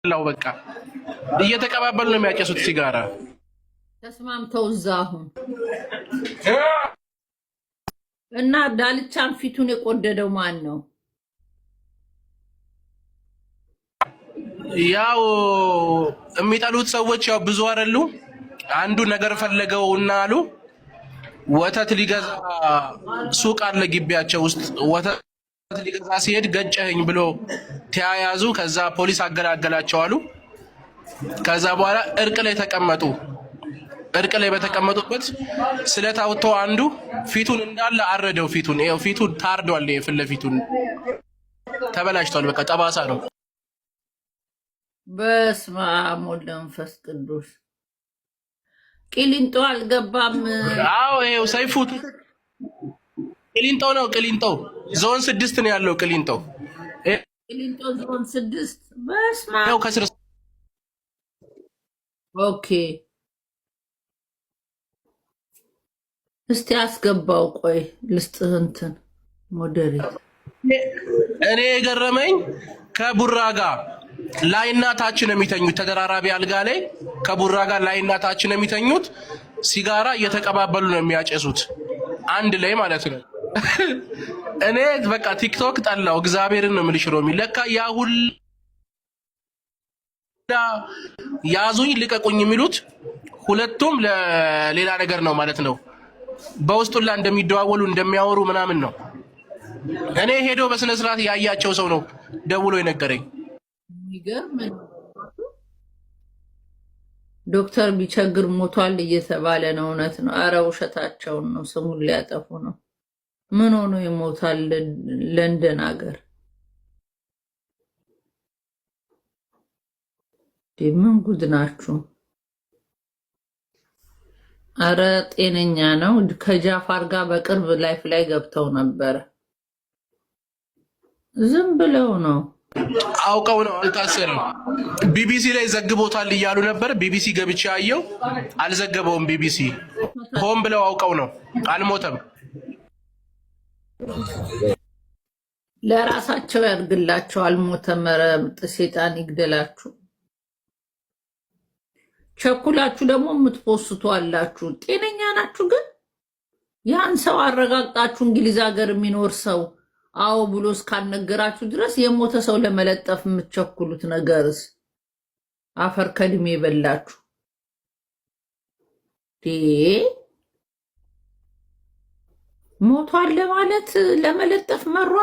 ላው በቃ እየተቀባበሉ ነው የሚያጨሱት ሲጋራ። ተስማምተው እዛሁ እና ዳልቻን ፊቱን የቆደደው ማን ነው? ያው የሚጠሉት ሰዎች ያው ብዙ አይደሉ። አንዱ ነገር ፈለገውና አሉ ወተት ሊገዛ ሱቅ አለ ግቢያቸው ውስጥ ወተት ሊገዛ ሲሄድ ገጨኸኝ ብሎ ተያያዙ። ከዛ ፖሊስ አገላገላቸው አሉ። ከዛ በኋላ እርቅ ላይ ተቀመጡ። እርቅ ላይ በተቀመጡበት ስለታውተው አንዱ ፊቱን እንዳለ አረደው። ፊቱን ይሄው ፊቱ ታርዷል። ይሄ ፍለፊቱን ተበላሽቷል። በቃ ጠባሳ ነው። በስመ አብ ወወልድ ወመንፈስ ቅዱስ። ቂሊንጦ አልገባም። አዎ ይሄው ሰይፉ ቂሊንጦ ነው። ቂሊንጦ ዞን 6 ነው ያለው። ቂሊንጦ ዞን 6 በስመ አብ ይሄው ከስር ኦኬ። እስቲ አስገባው። ቆይ ልስጥህ እንትን ሞዴሬት። እኔ የገረመኝ ከቡራ ጋር ላይና ታች ነው የሚተኙት። ተደራራቢ አልጋ ላይ ከቡራ ጋር ላይና ታች ነው የሚተኙት። ሲጋራ እየተቀባበሉ ነው የሚያጨሱት አንድ ላይ ማለት ነው። እኔ በቃ ቲክቶክ ጠላው። እግዚአብሔርን ነው የምልሽ ሮሚ። ለካ ያ ሁላ ያዙኝ ልቀቁኝ የሚሉት ሁለቱም ለሌላ ነገር ነው ማለት ነው። በውስጡላ እንደሚደዋወሉ እንደሚያወሩ ምናምን ነው። እኔ ሄዶ በስነ ስርዓት ያያቸው ሰው ነው ደውሎ የነገረኝ። የሚገርም ዶክተር ቢቸግር ሞቷል እየተባለ ነው። እውነት ነው? አረ ውሸታቸውን ነው። ስሙን ሊያጠፉ ነው። ምን ሆኖ ይሞታል? ለንደን ሀገር ምን ጉድ ናችሁ? አረ ጤነኛ ነው። ከጃፋር ጋር በቅርብ ላይፍ ላይ ገብተው ነበረ። ዝም ብለው ነው አውቀው ነው። አልታሰረም። ቢቢሲ ላይ ዘግቦታል እያሉ ነበር። ቢቢሲ ገብቼ አየው፣ አልዘገበውም። ቢቢሲ ሆን ብለው አውቀው ነው። አልሞተም። ለራሳቸው ያድርግላቸው። አልሞተም። ኧረ ሴጣን ይግደላችሁ። ቸኩላችሁ ደግሞ የምትፖስቱ አላችሁ። ጤነኛ ናችሁ? ግን ያን ሰው አረጋግጣችሁ እንግሊዝ ሀገር የሚኖር ሰው አዎ ብሎ እስካልነገራችሁ ድረስ የሞተ ሰው ለመለጠፍ የምትቸኩሉት ነገርስ አፈር ከድሜ የበላችሁ ሞቷል ለማለት ለመለጠፍ መሯራ